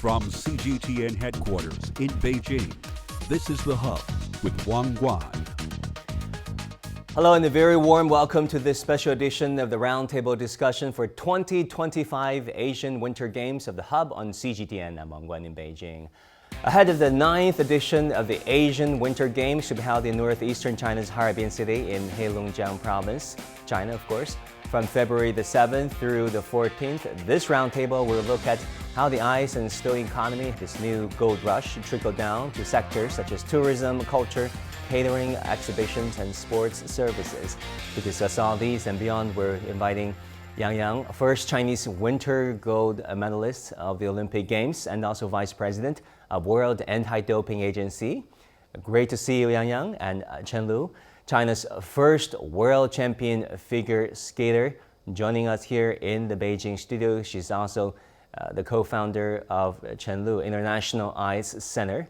From CGTN headquarters in Beijing, this is The Hub with Wang Guan. Hello and a very warm welcome to this special edition of the Roundtable discussion for 2025 Asian Winter Games of The Hub on CGTN. I'm Wang Guan in Beijing. Ahead of the 9th edition of the Asian Winter Games to be held in northeastern China's Harbin city in Heilongjiang province, China of course, from February the 7th through the 14th, this roundtable will look at how the ice and snow economy, this new gold rush, trickled down to sectors such as tourism, culture, catering, exhibitions, and sports services. To discuss all these and beyond, we're inviting Yang, first Chinese winter gold medalist of the Olympic Games and also Vice President of World Anti-Doping Agency. Great to see you, Yang, and Chen Lu, China's first world champion figure skater, joining us here in the Beijing studio. She's also the co-founder of Chen Lu International Ice Center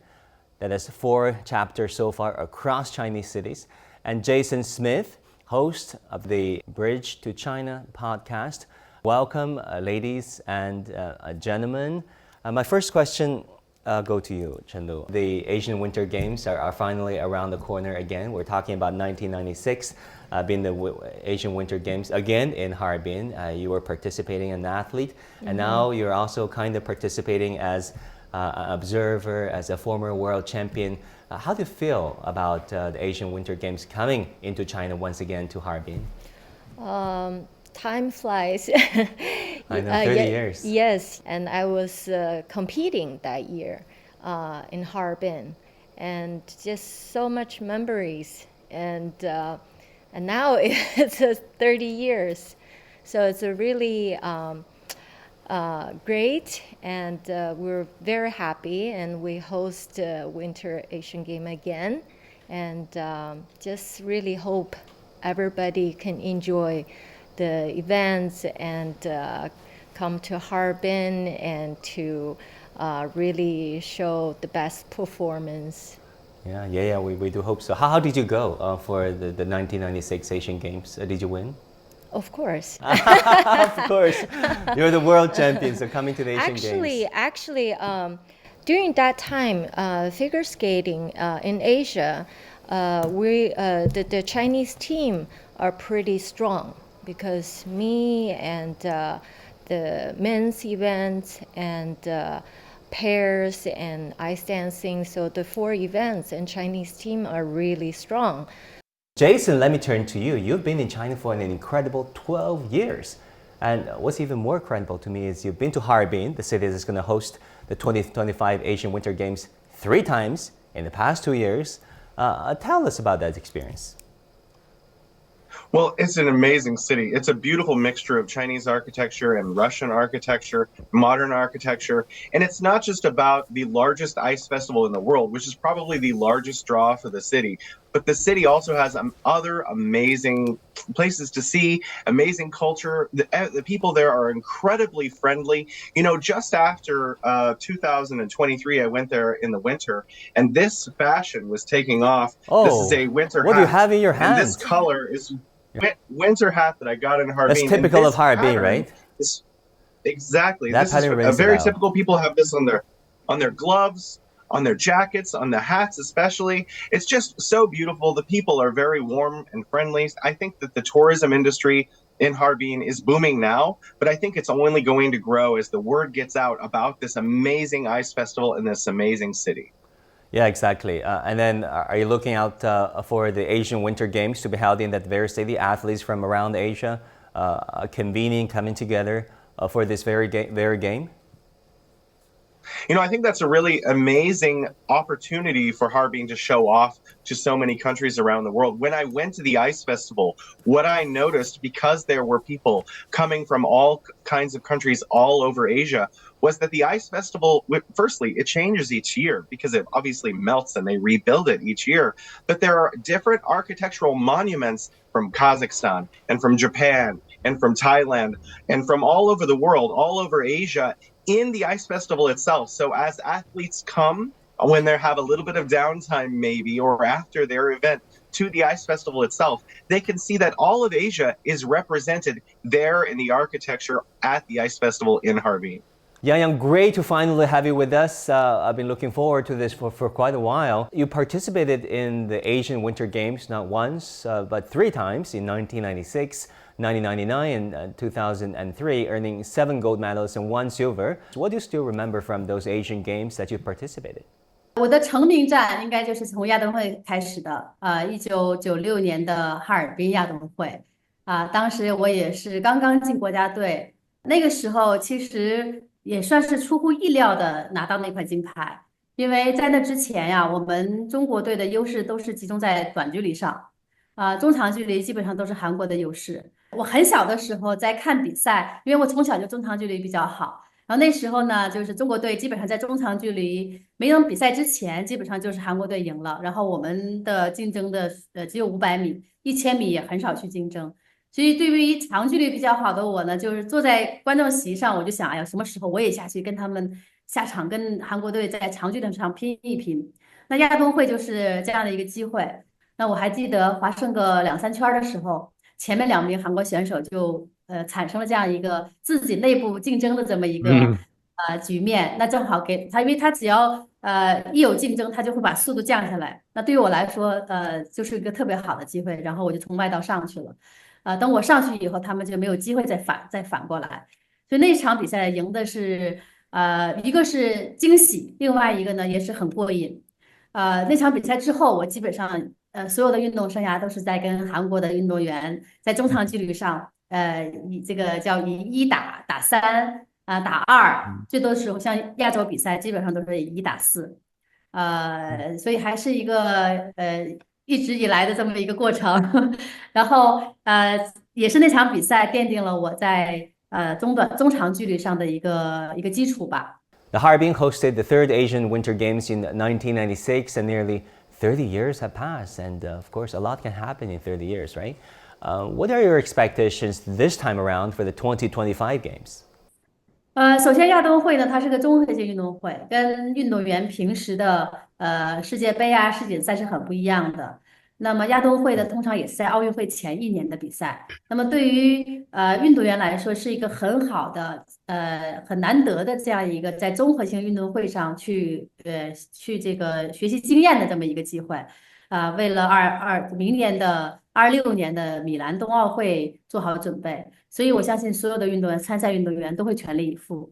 that has 4 chapters so far across Chinese cities. And Jason Smith, host of the Bridge to China podcast. Welcome, ladies and gentlemen. My first question go to you, Chen Lu. The Asian Winter Games are finally around the corner again. We're talking about 1996, being the Asian Winter Games again in Harbin. You were participating as an athlete, and now you're also kind of participating as an observer, as a former world champion. How do you feel about the Asian Winter Games coming into China once again to Harbin? Time flies. I know, 30 years. Yes, and I was competing that year in Harbin, and just so much memories. And now it's 30 years, so it's a really great, and we're very happy. And we host Winter Asian Game again, and just really hope everybody can enjoy the events and come to Harbin and to really show the best performance. Yeah, we do hope so. How did you go for the 1996 Asian Games? Did you win? Of course. Of course. You're the world champion, so coming to the Asian Games. Actually, during that time, figure skating in Asia, the Chinese team are pretty strong, because me and the men's events and pairs and ice dancing, so the 4 events and Chinese team are really strong. Jason, let me turn to you. You've been in China for an incredible 12 years. And what's even more incredible to me is you've been to Harbin, the city that's going to host the 2025 Asian Winter Games 3 times in the past 2 years. Tell us about that experience. Well, it's an amazing city. It's a beautiful mixture of Chinese architecture and Russian architecture, modern architecture. And it's not just about the largest ice festival in the world, which is probably the largest draw for the city, but the city also has other amazing places to see, amazing culture. The people there are incredibly friendly. You know, just after 2023, I went there in the winter, and this fashion was taking off. Oh, this is a winter hat. What do you have in your hand? And this color is winter hat that I got in Harbin. That's typical of Harbin, right? Exactly. That this is pattern very typical. People have this on their gloves, on their jackets, on the hats especially. It's just so beautiful. The people are very warm and friendly. I think that the tourism industry in Harbin is booming now, but I think it's only going to grow as the word gets out about this amazing ice festival in this amazing city. Yeah, exactly. And then are you looking out for the Asian Winter Games to be held in that very city? Athletes from around Asia convening, coming together for this very game? You know, I think that's a really amazing opportunity for Harbin to show off to so many countries around the world. When I went to the ice festival, what I noticed, because there were people coming from all kinds of countries all over Asia, was that the ice festival, firstly, it changes each year because it obviously melts and they rebuild it each year. But there are different architectural monuments from Kazakhstan and from Japan and from Thailand and from all over the world, all over Asia, in the ice festival itself. So as athletes come, when they have a little bit of downtime maybe, or after their event, to the ice festival itself, they can see that all of Asia is represented there in the architecture at the ice festival in Harbin. Yang, great to finally have you with us. I've been looking forward to this for quite a while. You participated in the Asian Winter Games not once, but 3 times in 1996, 1999, and 2003, earning 7 gold medals and 1 silver. What do you still remember from those Asian Games that you participated? 我的成名战应该就是从亚冬会开始的，1996年的哈尔滨亚冬会，当时我也是刚刚进国家队，那个时候其实也算是出乎意料的拿到那块金牌，因为在那之前呀，我们中国队的优势都是集中在短距离上，中长距离基本上都是韩国的优势。我很小的时候在看比赛，因为我从小就中长距离比较好。然后那时候呢，就是中国队基本上在中长距离没有比赛之前，基本上就是韩国队赢了。然后我们的竞争的只有500米，1000米也很少去竞争。所以对于长距离比较好的我呢，就是坐在观众席上，我就想，哎呀，什么时候我也下去跟他们下场，跟韩国队在长距离上拼一拼。那亚冬会就是这样的一个机会。那我还记得划剩个2、3圈的时候，前面2名韩国选手就产生了这样一个自己内部竞争的这么一个局面。那正好给他，因为他只要一有竞争，他就会把速度降下来。那对于我来说，就是一个特别好的机会。然后我就从外道上去了。等我上去以后，他们就没有机会再反过来。所以那场比赛赢的是一个是惊喜，另外一个呢也是很过瘾。那场比赛之后，我基本上所有的运动生涯都是在跟韩国的运动员在中长距离上，以这个叫以1打3打2，最多时候像亚洲比赛基本上都是以1打4，所以还是一个一直以来的这么一个过程。然后也是那场比赛奠定了我在中长距离上的一个基础吧。The Harbin hosted the 3rd Asian Winter Games in 1996, and nearly 30 years have passed, and of course, a lot can happen in 30 years, right? What are your expectations this time around for the 2025 Games? 首先亚冬会呢，它是个综合性运动会，跟运动员平时的世界杯世锦赛是很不一样的。那么亚冬会呢，通常也是在奥运会前1年的比赛。那么对于运动员来说，是一个很好的很难得的这样一个在综合性运动会上去这个学习经验的这么一个机会。为了明年的26年的米兰冬奥会做好准备。所以我相信所有的参赛运动员都会全力以赴。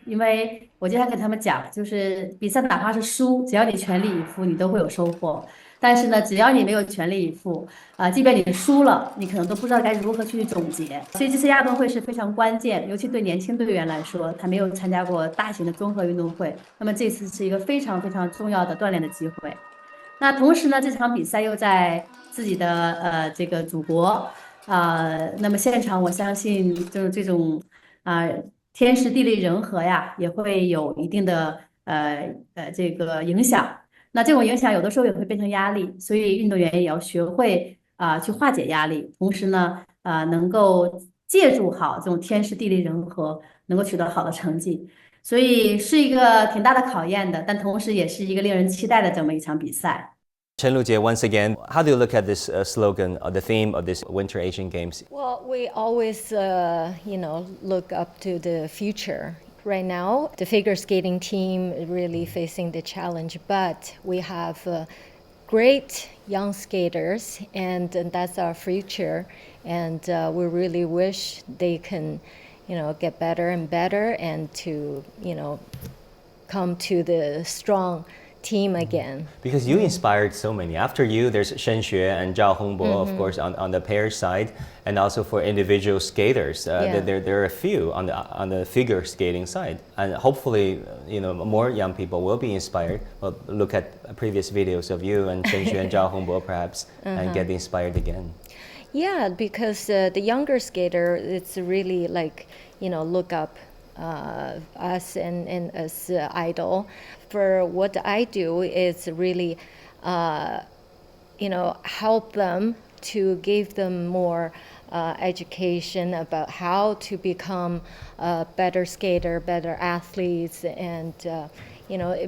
因为我经常跟他们讲，就是比赛哪怕是输，只要你全力以赴，你都会有收获。但是呢，只要你没有全力以赴，即便你输了，你可能都不知道该如何去总结。所以这次亚冬会是非常关键，尤其对年轻队员来说，他没有参加过大型的综合运动会，那么这次是一个非常非常重要的锻炼的机会。那同时呢，这场比赛又在自己的这个祖国，那么现场我相信就是这种天时地利人和呀，也会有一定的这个影响。那这种影响有的时候也会变成压力，所以运动员也要学会去化解压力，同时呢能够借助好这种天时地利人和，能够取得好的成绩。所以是一个挺大的考验的，但同时也是一个令人期待的这么一场比赛。Chen Lu, once again, how do you look at this slogan, or the theme of this Winter Asian Games? Well, we always, look up to the future. Right now, the figure skating team is really facing the challenge, but we have great young skaters, and that's our future. And we really wish they can, get better and better, and to, come to the strong team again. Because you inspired so many. After you, there's Shen Xue and Zhao Hongbo, of course, on the pair side, and also for individual skaters. There are a few on the figure skating side, and hopefully, more young people will be inspired. Well, look at previous videos of you and Shen Xue and Zhao Hongbo, perhaps, and get inspired again. Yeah, because the younger skater, it's really like, look up us and as idol. For what I do is really, help them to give them more education about how to become a better skater, better athletes, and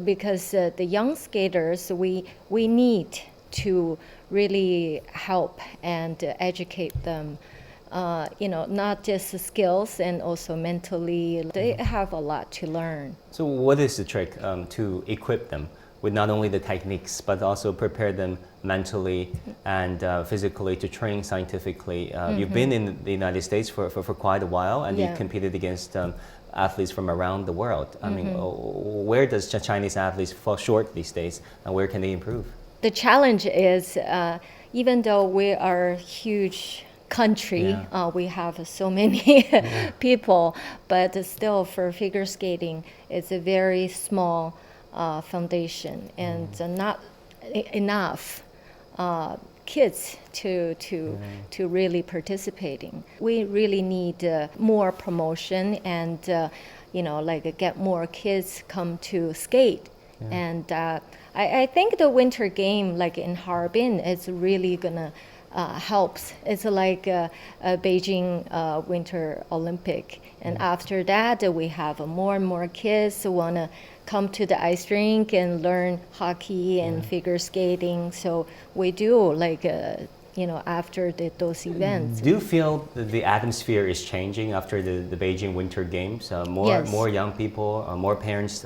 because the young skaters, we need to really help and educate them not just the skills and also mentally, they have a lot to learn. So what is the trick to equip them with not only the techniques, but also prepare them mentally and physically to train scientifically? You've been in the United States for quite a while, and you competed against athletes from around the world. I mean, where does Chinese athletes fall short these days, and where can they improve? The challenge is, even though we are a huge country, we have so many people, but still for figure skating, it's a very small foundation and not enough kids to really participating. We really need more promotion and get more kids come to skate. And I think the winter game like in Harbin is really gonna helps. It's like a Beijing Winter Olympic, and after that we have more and more kids who wanna come to the ice rink and learn hockey and figure skating. So we do after those events. Do you feel that the atmosphere is changing after the Beijing Winter Games? More young people, more parents,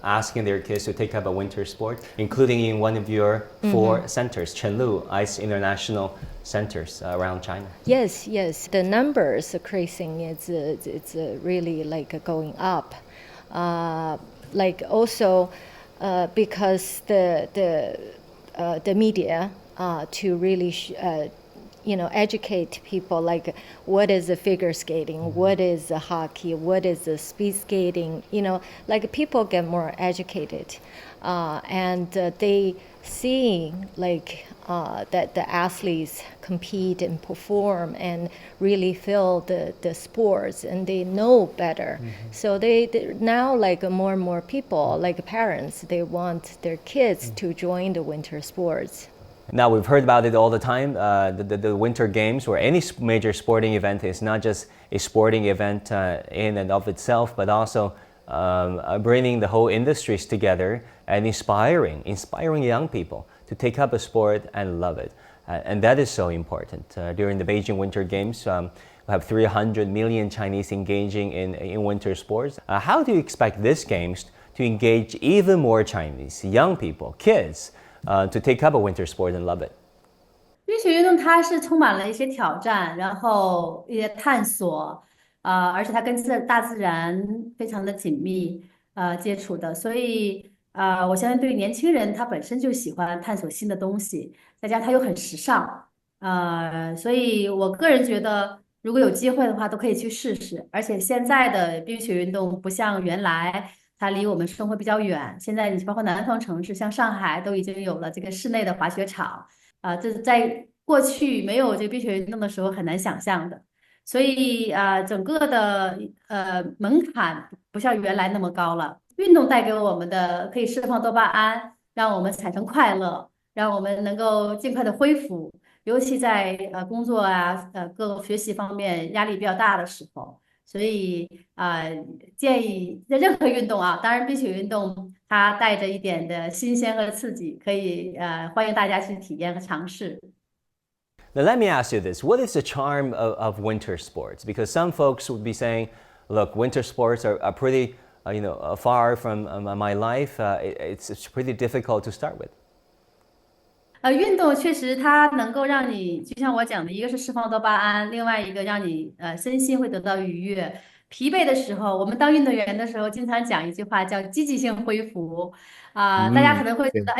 asking their kids to take up a winter sport, including in one of your 4 centers, Chen Lu Ice International Centers around China. Yes. The numbers crazing it's really going up. Also because the media to really educate people what is the figure skating, what is the hockey, what is the speed skating, people get more educated and they see that the athletes compete and perform and really feel the sports and they know better. So they now more and more people parents, they want their kids to join the winter sports. Now, we've heard about it all the time. The Winter Games or any major sporting event is not just a sporting event in and of itself, but also bringing the whole industries together and inspiring young people to take up a sport and love it. And that is so important. During the Beijing Winter Games, we have 300 million Chinese engaging in winter sports. How do you expect these games to engage even more Chinese, young people, kids, to take up a winter sport and love it? 冰雪运动它是充满了一些挑战，然后一些探索，而且它跟大自然非常的紧密接触的，所以我相信对于年轻人，他本身就喜欢探索新的东西，再加上它又很时尚，所以我个人觉得，如果有机会的话，都可以去试试。而且现在的冰雪运动不像原来。它离我们生活比较远，现在你包括南方城市，像上海都已经有了这个室内的滑雪场，这是在过去没有这个冰雪运动的时候很难想象的。所以整个的门槛不像原来那么高了。运动带给我们的可以释放多巴胺，让我们产生快乐，让我们能够尽快的恢复，尤其在工作各个学习方面压力比较大的时候。所以建议在任何运动当然冰雪运动它带着一点的新鲜和刺激，可以欢迎大家去体验和尝试。Now let me ask you this: what is the charm of winter sports? Because some folks would be saying, "Look, winter sports are pretty, far from my life. It's pretty difficult to start with." 运动确实它能够让你，就像我讲的，一个是释放多巴胺，另外一个让你身心会得到愉悦。疲惫的时候，我们当运动员的时候，经常讲一句话叫积极性恢复。大家可能会觉得，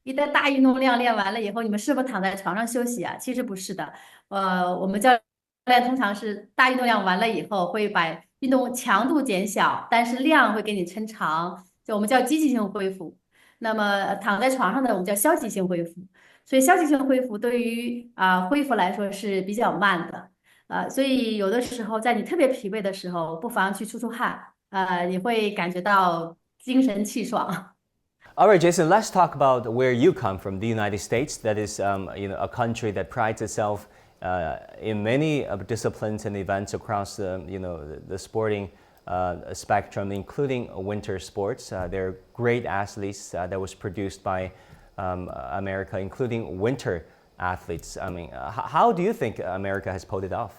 一旦大运动量练完了以后，你们是不是躺在床上休息啊？其实不是的。我们教练通常是大运动量完了以后，会把运动强度减小，但是量会给你抻长，就我们叫积极性恢复。那么躺在床上的我们叫消极性恢复。所以消极性恢复对于恢复来说是比较慢的，所以有的时候在你特别疲惫的时候，不妨去出汗，你会感觉到精神气爽。All right, Jason, let's talk about where you come from, the United States. That is, a country that prides itself in many disciplines and events across the sporting spectrum, including winter sports. There are great athletes that was produced by America, including winter athletes. I mean, how do you think America has pulled it off?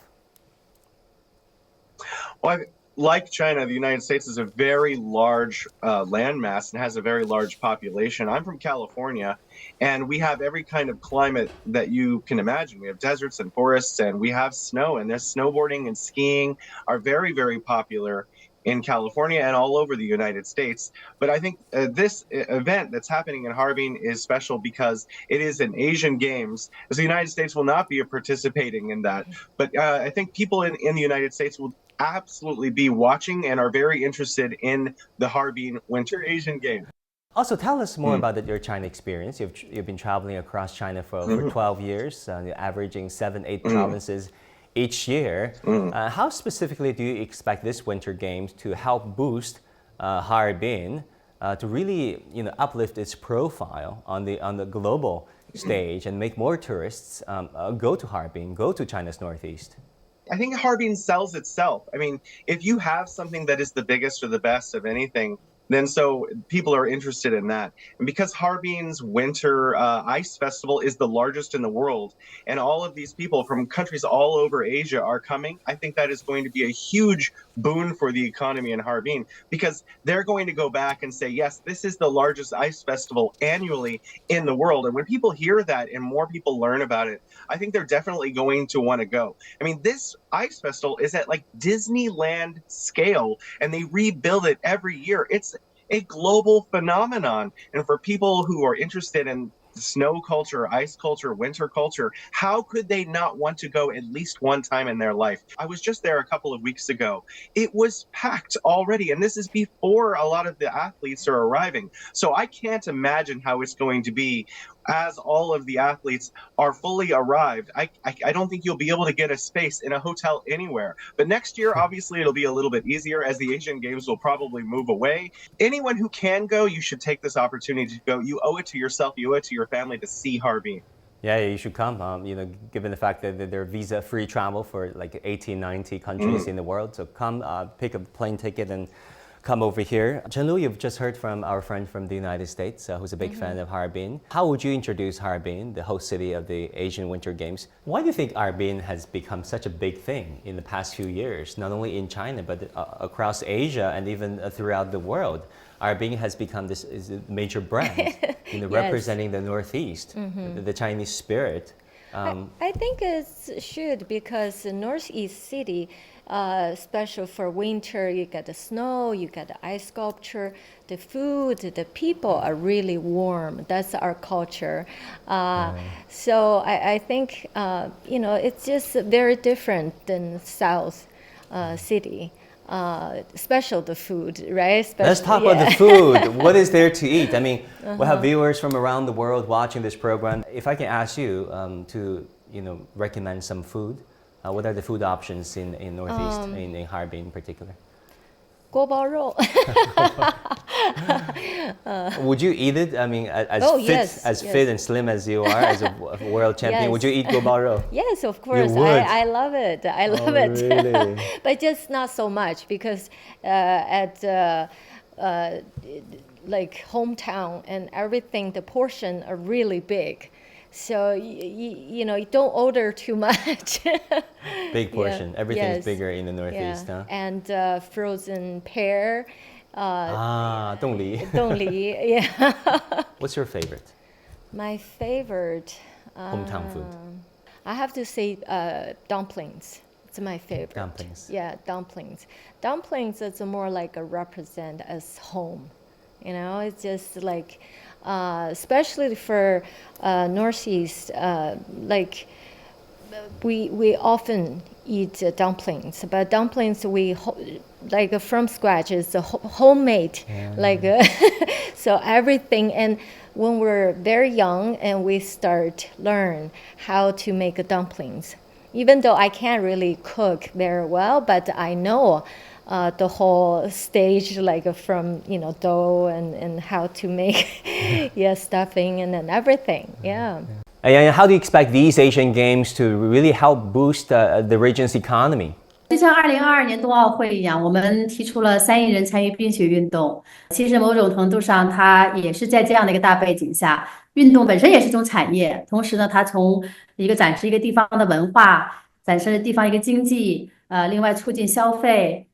Well, like China, the United States is a very large landmass and has a very large population. I'm from California, and we have every kind of climate that you can imagine. We have deserts and forests, and we have snow, and there's snowboarding and skiing are very, very popular in California and all over the United States. But I think this event that's happening in Harbin is special because it is an Asian Games. As the United States will not be participating in that. But I think people in the United States will absolutely be watching and are very interested in the Harbin Winter Asian Games. Also, tell us more about your China experience. You've been traveling across China for 12 years, you're averaging 7-8 provinces each year. How specifically do you expect this Winter Games to help boost Harbin to really uplift its profile on the global stage and make more tourists go to Harbin, go to China's northeast? I think Harbin sells itself. I mean, if you have something that is the biggest or the best of anything, then so people are interested in that. And because Harbin's Winter Ice Festival is the largest in the world, and all of these people from countries all over Asia are coming, I think that is going to be a huge boon for the economy in Harbin, because they're going to go back and say, yes, this is the largest ice festival annually in the world. And when people hear that and more people learn about it, I think they're definitely going to want to go. I mean, this ice festival is at like Disneyland scale, and they rebuild it every year. It's a global phenomenon. And for people who are interested in snow culture, ice culture, winter culture, how could they not want to go at least one time in their life? I was just there a couple of weeks ago. It was packed already, and this is before a lot of the athletes are arriving. So I can't imagine how it's going to be as all of the athletes are fully arrived. I don't think you'll be able to get a space in a hotel anywhere. But next year, obviously, it'll be a little bit easier as the Asian Games will probably move away. Anyone who can go, you should take this opportunity to go. You owe it to yourself, you owe it to your family to see Harbin. Yeah, you should come, given the fact that they're visa-free travel for like 80, 90 countries in the world. So come, pick a plane ticket and come over here. Chen Lu, you've just heard from our friend from the United States who's a big fan of Harbin. How would you introduce Harbin, the host city of the Asian Winter Games? Why do you think Harbin has become such a big thing in the past few years, not only in China, but across Asia and even throughout the world? Harbin has become this major brand, representing the Northeast, the Chinese spirit. I think it should, because the Northeast city, special for winter, you get the snow, you get the ice sculpture, the food, the people are really warm. That's our culture. So I think, it's just very different than South city. Special the food, right? Let's talk about the food. What is there to eat? I mean, we'll have viewers from around the world watching this program. If I can ask you to, recommend some food, what are the food options in Northeast, in Harbin in particular? 锅包肉. Would you eat it? I mean, as fit and slim as you are, as a world champion, would you eat 锅包肉? Yes, of course. I love it. I love it. Really? But just not so much, because at like hometown and everything, the portion are really big. So you don't order too much. Big portion. Everything's bigger in the Northeast, huh? And frozen pear. 冻梨. 冻梨, yeah. What's your favorite? My favorite. Hometown food. I have to say dumplings. It's my favorite. Dumplings. Yeah, dumplings. Dumplings is more like a represent as home. It's just like, especially for Northeast, like we often eat dumplings, but dumplings like from scratch is homemade, like so everything. And when we're very young and we start learn how to make dumplings, even though I can't really cook very well, but I know the whole stage, like from dough and how to make stuffing and then everything. And how do you expect these Asian Games to really help boost the region's economy? 就像2022年冬奥会一样，我们提出了3亿人参与冰雪运动。其实某种程度上，它也是在这样的一个大背景下，运动本身也是一种产业。同时呢，它从一个展示一个地方的文化，展示地方一个经济，另外促进消费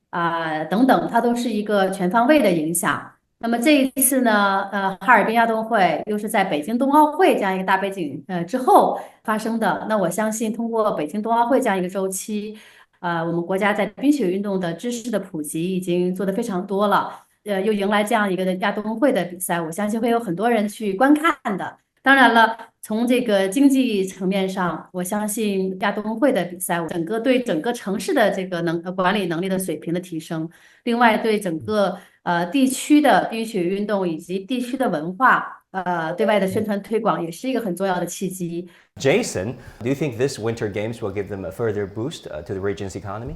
等等，它都是一个全方位的影响。那么这一次呢，哈尔滨亚运会又是在北京冬奥会这样一个大背景之后发生的。那我相信，通过北京冬奥会这样一个周期，我们国家在冰雪运动的知识的普及已经做得非常多了。又迎来这样一个亚冬会的比赛，我相信会有很多人去观看的。当然了，从这个经济层面上，我相信亚冬会的比赛，对整个城市的这个管理能力的水平的提升，另外对整个地区的冰雪运动以及地区的文化对外的宣传推广，也是一个很重要的契机。Jason, do you think this Winter Games will give them a further boost to the region's economy?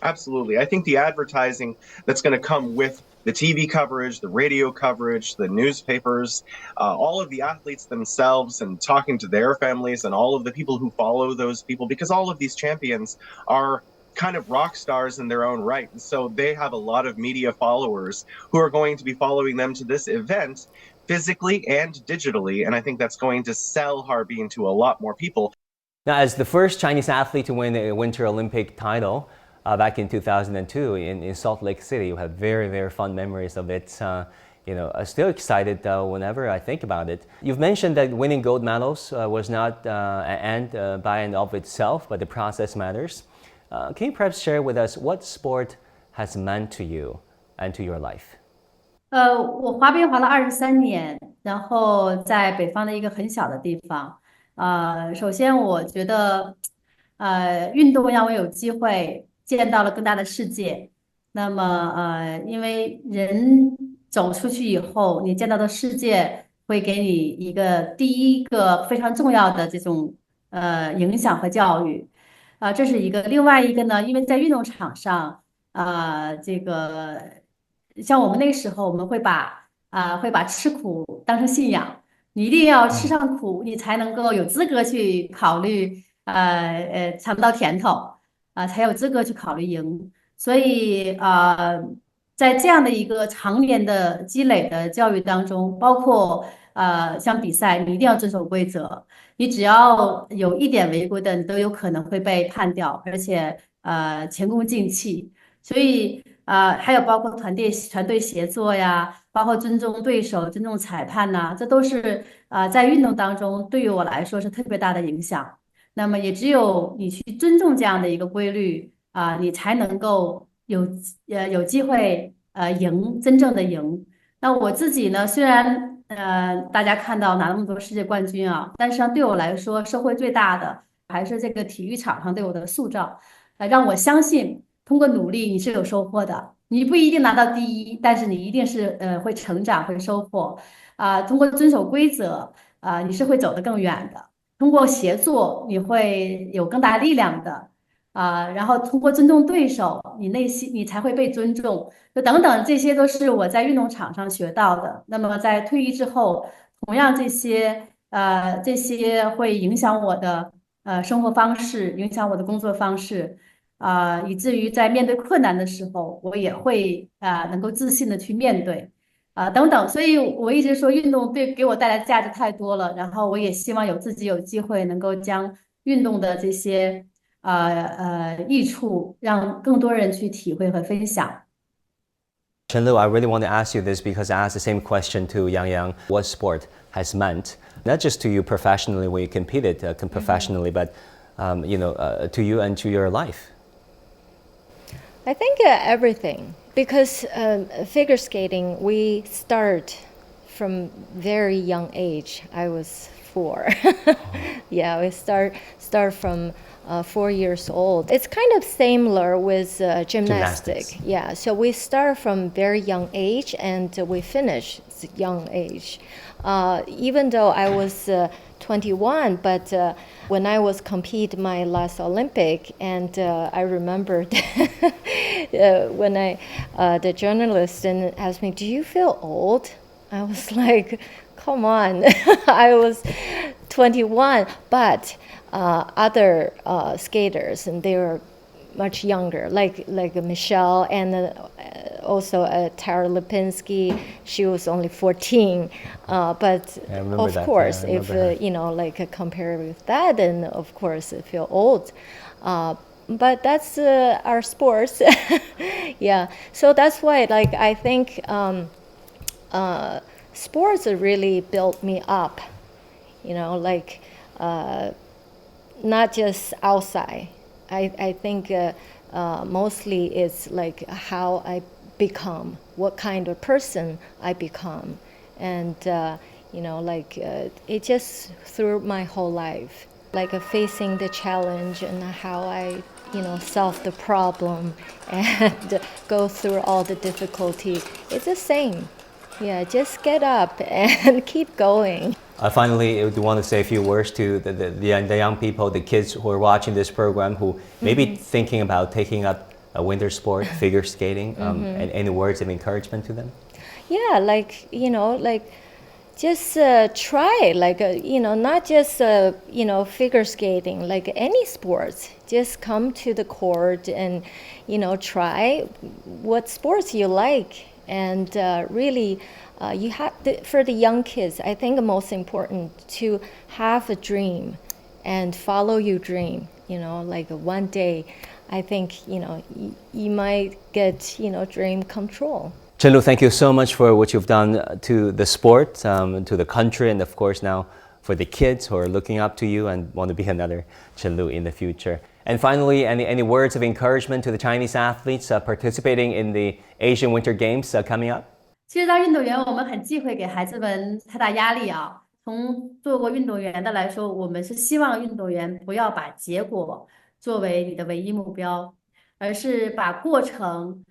Absolutely. I think the advertising that's going to come with the TV coverage, the radio coverage, the newspapers, all of the athletes themselves and talking to their families and all of the people who follow those people, because all of these champions are kind of rock stars in their own right. And so they have a lot of media followers who are going to be following them to this event physically and digitally. And I think that's going to sell Harbin to a lot more people. Now, as the first Chinese athlete to win a Winter Olympic title, back in 2002 in Salt Lake City, you have very, very fond memories of it. Still excited whenever I think about it. You've mentioned that winning gold medals was not an end by and of itself, but the process matters. Can you perhaps share with us what sport has meant to you and to your life? 我滑冰滑了23年，然后在北方的一个很小的地方。首先我觉得，运动让我有机会见到了更大的世界。那么因为人走出去以后，你见到的世界会给你一个第一个非常重要的这种影响和教育。这是一个。另外一个呢，因为在运动场上，这个像我们那个时候，我们会把吃苦当成信仰，你一定要吃上苦，你才能够有资格去考虑尝到甜头才有资格去考虑赢。所以在这样的一个常年的积累的教育当中，包括像比赛，你一定要遵守规则。你只要有一点违规的，你都有可能会被判掉，而且前功尽弃。所以还有包括团队协作呀，包括尊重对手、尊重裁判呐，这都是在运动当中对于我来说是特别大的影响。那么也只有你去尊重这样的一个规律你才能够有机会真正的赢。那我自己呢，虽然大家看到拿那么多世界冠军但是对我来说，收获最大的还是这个体育场上对我的塑造，让我相信通过努力你是有收获的。你不一定拿到第一，但是你一定是会成长、会收获通过遵守规则你是会走得更远的。通过协作，你会有更大力量的然后通过尊重对手，你才会被尊重。就等等，这些都是我在运动场上学到的。那么在退役之后，同样这些会影响我的生活方式，影响我的工作方式以至于在面对困难的时候，我也会能够自信的去面对等等。所以我一直说运动给我带来的价值太多了，然后我也希望自己有机会能够将运动的这些益处让更多人去体会和分享。Chen Lu, I really want to ask you this because I asked the same question to Yang. What sport has meant, not just to you professionally when you competed professionally, but to you and to your life? I think everything, because figure skating, we start from very young age. I was 4. Yeah, we start from 4 years old. It's kind of similar with gymnastics. Yeah, so we start from very young age and we finish young age. Even though I was 21, but when I was compete my last Olympic, and I remember when the journalist asked me, "Do you feel old?" I was like, "Come on, I was 21." But other skaters, and they were much younger, like Michelle and also Tara Lipinski. She was only 14, but of course, if compare with that, then of course I feel old. But that's our sports. Yeah, so that's why I think sports really built me up, not just outside. I think mostly it's like how I become, what kind of person I become, and it just through my whole life, facing the challenge and how I solve the problem and go through all the difficulty. It's the same. Yeah, just get up and keep going. Finally, I would want to say a few words to the young people, the kids who are watching this program, who may be thinking about taking up a winter sport, figure skating. And any words of encouragement to them? Yeah, just try, not just figure skating, like any sports. Just come to the court and try what sports you like. And really, you have for the young kids, I think the most important to have a dream and follow your dream. One day, I think you might get dream come true. Chen Lu, thank you so much for what you've done to the sport, to the country, and of course now for the kids who are looking up to you and want to be another Chen Lu in the future. And finally, any words of encouragement to the Chinese athletes participating in the Asian Winter Games coming up? 其实当运动员，我们很忌讳给孩子们太大压力啊。从做过运动员的来说，我们是希望运动员不要把结果作为你的唯一目标，而是把过程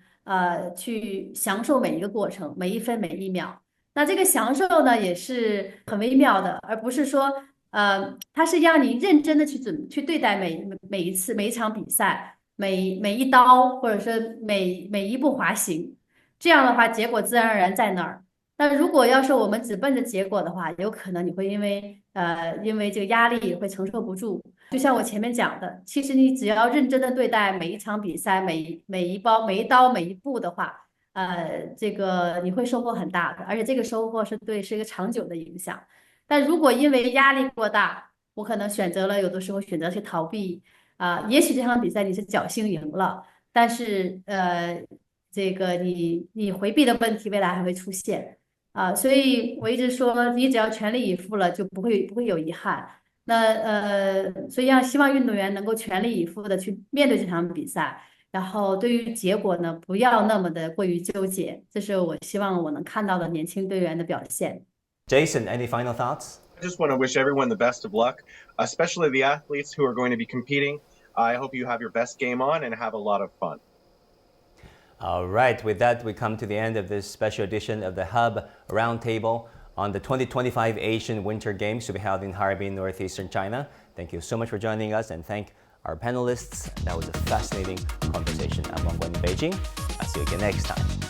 去享受每一个过程，每一分每一秒。那这个享受呢，也是很微妙的，而不是说它是让你认真的去对待每一次每一场比赛，每一刀，或者说每一步滑行。这样的话，结果自然而然在那儿。但如果要是我们只奔着结果的话，有可能你会因为这个压力会承受不住。就像我前面讲的，其实你只要认真的对待每一场比赛，每一刀每一步的话，这个你会收获很大的，而且这个收获是一个长久的影响。但如果因为压力过大，我可能有的时候选择去逃避也许这场比赛你是侥幸赢了，但是这个你回避的问题未来还会出现所以我一直说，你只要全力以赴了，就不会有遗憾。那所以希望运动员能够全力以赴的去面对这场比赛，然后对于结果呢，不要那么的过于纠结，这是我希望我能看到的年轻队员的表现。Jason, any final thoughts? I just want to wish everyone the best of luck, especially the athletes who are going to be competing. I hope you have your best game on and have a lot of fun. All right, with that, we come to the end of this special edition of the Hub Roundtable on the 2025 Asian Winter Games to be held in Harbin, northeastern China. Thank you so much for joining us, and thank our panelists. That was a fascinating conversation. I'm Wang Guan in Beijing. I'll see you again next time.